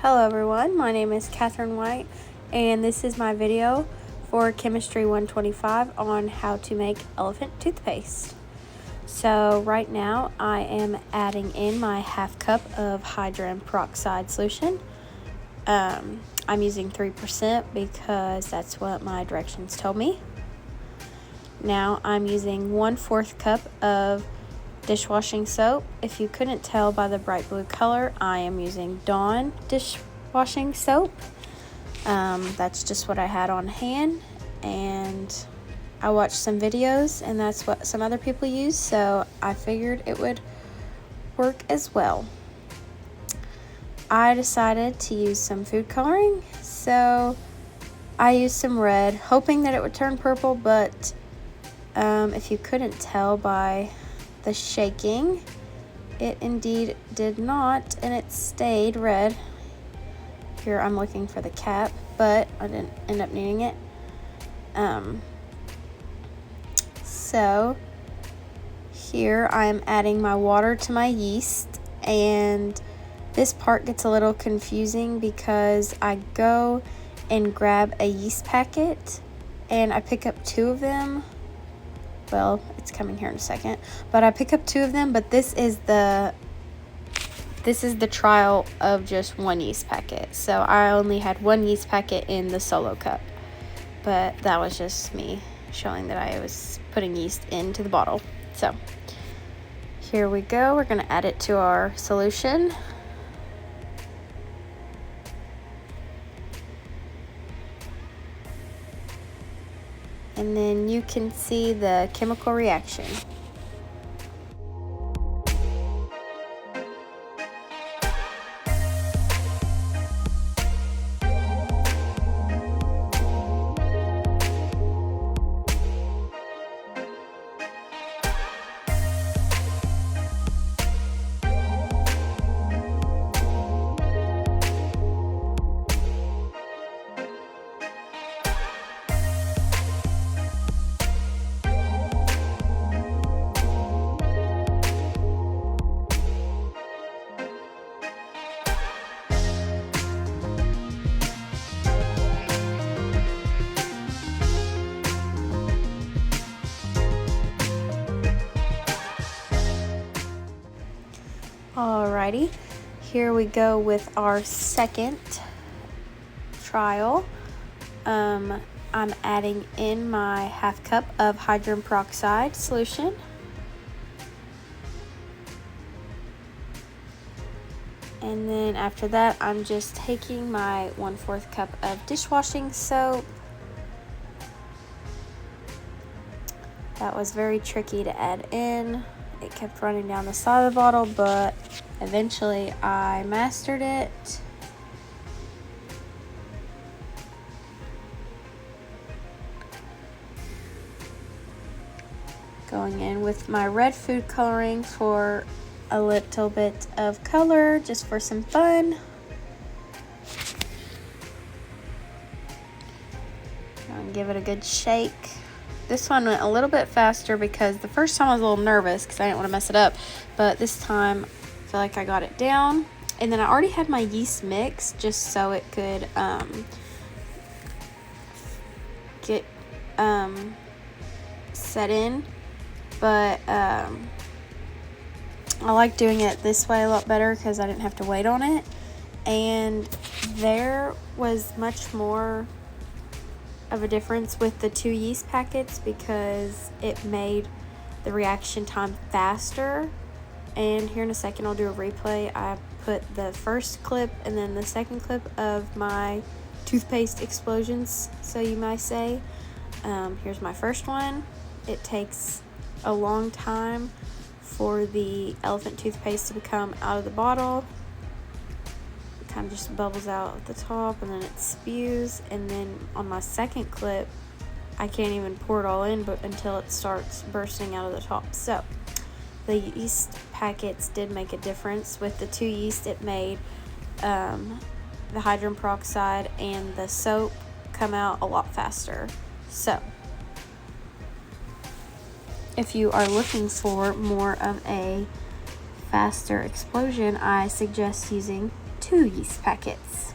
Hello everyone, my name is Catherine White and this is my video for Chemistry 125 on how to make elephant toothpaste. So right now I am adding in my half cup of hydrogen peroxide solution. I'm using 3% because that's what my directions told me. Now I'm using 1/4 cup of dishwashing soap. If you couldn't tell by the bright blue color, I am using Dawn dishwashing soap. That's just what I had on hand, and I watched some videos and that's what some other people use, so I figured it would work as well. I decided to use some food coloring, so I used some red, hoping that it would turn purple, but if you couldn't tell by the shaking, it indeed did not, and it stayed red. Here I'm looking for the cap, but I didn't end up needing it. So here I'm adding my water to my yeast, and this part gets a little confusing because I go and grab a yeast packet and I pick up 2 of them. Well, it's coming here in a second, but I pick up 2 of them, but this is the trial of just 1 yeast packet. So I only had 1 yeast packet in the solo cup, but that was just me showing that I was putting yeast into the bottle. So here we go. We're going to add it to our solution. And then you can see the chemical reaction. Alrighty, here we go with our second trial. I'm adding in my half cup of hydrogen peroxide solution. And then after that, I'm just taking my 1/4 cup of dishwashing soap. That was very tricky to add in. It kept running down the side of the bottle, but eventually I mastered it. Going in with my red food coloring for a little bit of color, just for some fun. And give it a good shake. This one went a little bit faster because the first time I was a little nervous because I didn't want to mess it up, but this time I feel like I got it down. And then I already had my yeast mix just so it could get set in, but I like doing it this way a lot better because I didn't have to wait on it. And there was much more of a difference with the 2 yeast packets because it made the reaction time faster. And here in a second I'll do a replay. I put the first clip and then the second clip of my toothpaste explosions, so you might say. Here's my first one. It takes a long time for the elephant toothpaste to come out of the bottle. Kind of just bubbles out at the top and then it spews. And then on my second clip, I can't even pour it all in but until it starts bursting out of the top. So the yeast packets did make a difference. With the 2 yeast, it made the hydrogen peroxide and the soap come out a lot faster. So if you are looking for more of a faster explosion, I suggest using 2 yeast packets.